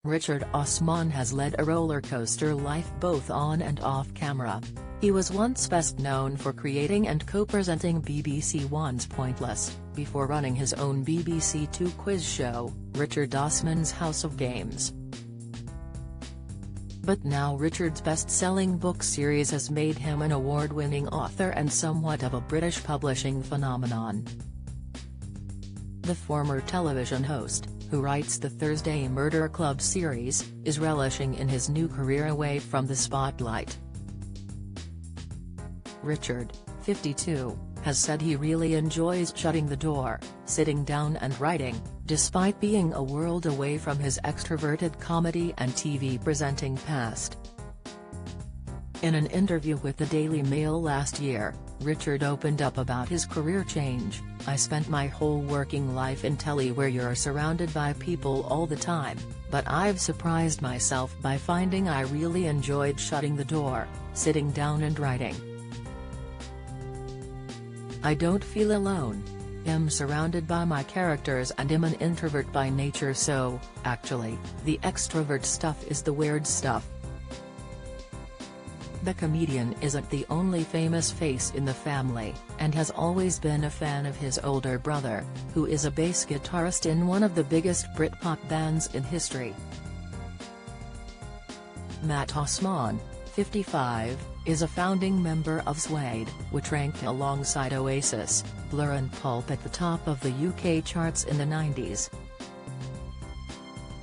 Richard Osman has led a roller coaster life both on and off camera. He was once best known for creating and co-presenting BBC One's Pointless, before running his own BBC Two quiz show, Richard Osman's House of Games. But now Richard's best-selling book series has made him an award-winning author and somewhat of a British publishing phenomenon. The former television host, who writes the Thursday Murder Club series, is relishing in his new career away from the spotlight. Richard, 52, has said he really enjoys shutting the door, sitting down and writing, despite being a world away from his extroverted comedy and TV presenting past. In an interview with the Daily Mail last year, Richard opened up about his career change. "I spent my whole working life in telly where you're surrounded by people all the time, but I've surprised myself by finding I really enjoyed shutting the door, sitting down and writing. I don't feel alone. I'm surrounded by my characters and I'm an introvert by nature, so, actually, the extrovert stuff is the weird stuff." The comedian isn't the only famous face in the family, and has always been a fan of his older brother, who is a bass guitarist in one of the biggest Britpop bands in history. Matt Osman, 55, is a founding member of Suede, which ranked alongside Oasis, Blur and Pulp at the top of the UK charts in the 90s.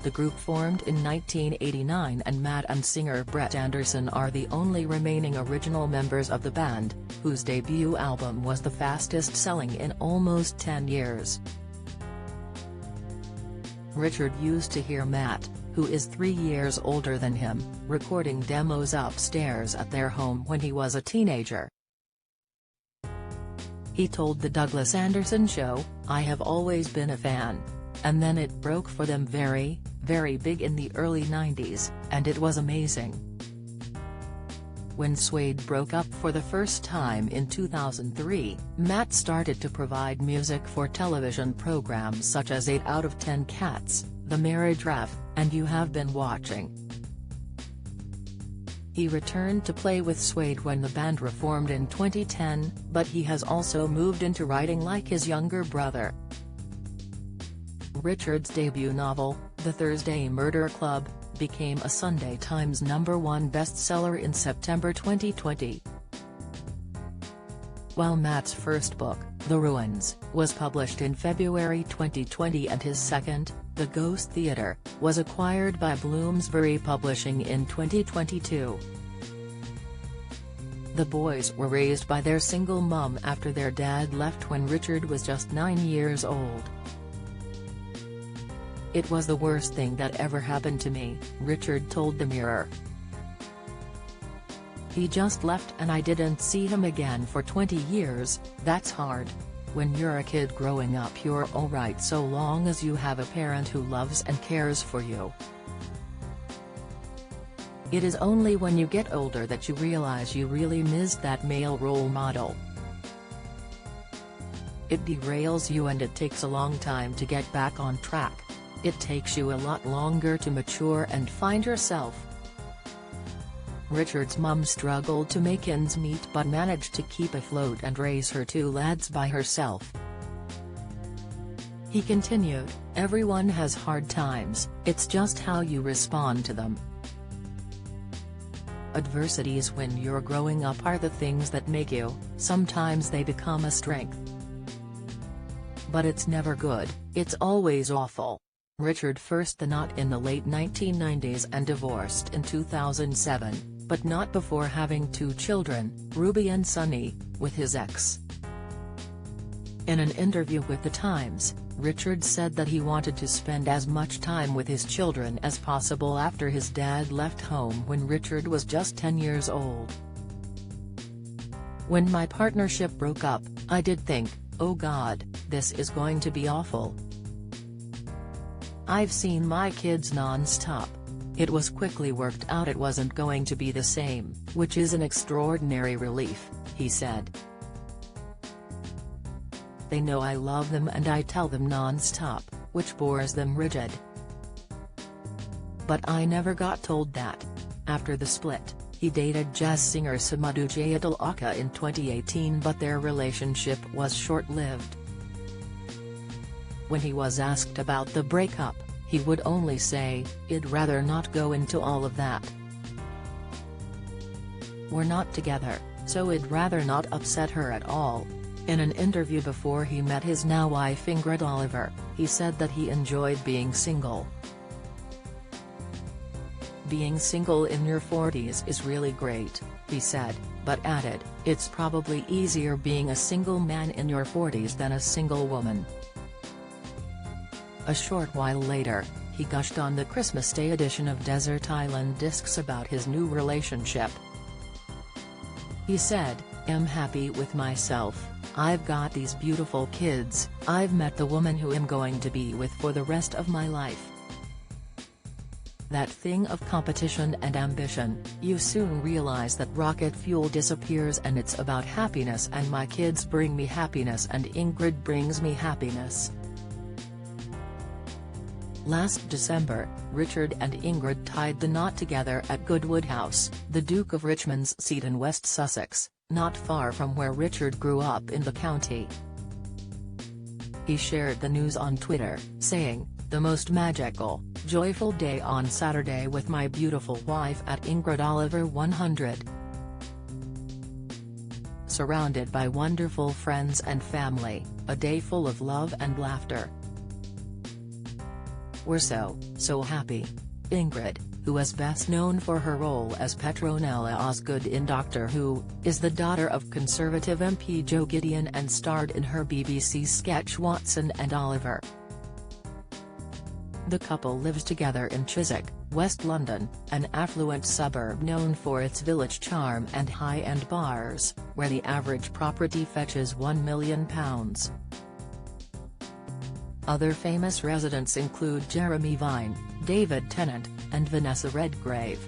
The group formed in 1989 and Matt and singer Brett Anderson are the only remaining original members of the band, whose debut album was the fastest-selling in almost 10 years. Richard used to hear Matt, who is 3 years older than him, recording demos upstairs at their home when he was a teenager. He told the Douglas Anderson Show, "I have always been a fan. And then it broke for them very, very big in the early 90s, and it was amazing." When Suede broke up for the first time in 2003, Matt started to provide music for television programs such as 8 out of 10 Cats, The Marriage Ref, and You Have Been Watching. He returned to play with Suede when the band reformed in 2010, but he has also moved into writing like his younger brother. Richard's debut novel, The Thursday Murder Club, became a Sunday Times #1 bestseller in September 2020. While Matt's first book, The Ruins, was published in February 2020 and his second, The Ghost Theatre, was acquired by Bloomsbury Publishing in 2022. The boys were raised by their single mum after their dad left when Richard was just 9 years old. "It was the worst thing that ever happened to me," Richard told the Mirror. "He just left and I didn't see him again for 20 years, that's hard. When you're a kid growing up you're alright so long as you have a parent who loves and cares for you. It is only when you get older that you realize you really missed that male role model. It derails you and it takes a long time to get back on track. It takes you a lot longer to mature and find yourself." Richard's mum struggled to make ends meet but managed to keep afloat and raise her 2 lads by herself. He continued, "Everyone has hard times, it's just how you respond to them. Adversities when you're growing up are the things that make you, sometimes they become a strength. But it's never good, it's always awful." Richard first the knot in the late 1990s and divorced in 2007, but not before having 2 children, Ruby and Sunny, with his ex. In an interview with The Times, Richard said that he wanted to spend as much time with his children as possible after his dad left home when Richard was just 10 years old. "When my partnership broke up, I did think, oh God, this is going to be awful. I've seen my kids non-stop. It was quickly worked out it wasn't going to be the same, which is an extraordinary relief," he said. "They know I love them and I tell them non-stop, which bores them rigid. but I never got told that. After the split, he dated jazz singer Samadou Jayadalaka in 2018, but their relationship was short-lived. When he was asked about the breakup, he would only say, "I'd rather not go into all of that. We're not together, so I'd rather not upset her at all." In an interview before he met his now wife Ingrid Oliver, he said that he enjoyed being single. "Being single in your 40s is really great," he said, but added, "It's probably easier being a single man in your 40s than a single woman." A short while later, he gushed on the Christmas Day edition of Desert Island Discs about his new relationship. He said, "I'm happy with myself, I've got these beautiful kids, I've met the woman who I'm going to be with for the rest of my life. That thing of competition and ambition, you soon realize that rocket fuel disappears and it's about happiness, and my kids bring me happiness and Ingrid brings me happiness." Last December, Richard and Ingrid tied the knot together at Goodwood House, the Duke of Richmond's seat in West Sussex, not far from where Richard grew up in the county. He shared the news on Twitter, saying, "The most magical, joyful day on Saturday with my beautiful wife at Ingrid Oliver 100. Surrounded by wonderful friends and family, a day full of love and laughter. We're so happy." Ingrid, who is best known for her role as Petronella Osgood in Doctor Who, is the daughter of Conservative MP Joe Gideon and starred in her BBC sketch Watson and Oliver. The couple lives together in Chiswick, West London, an affluent suburb known for its village charm and high-end bars, where the average property fetches £1 million. Other famous residents include Jeremy Vine, David Tennant, and Vanessa Redgrave.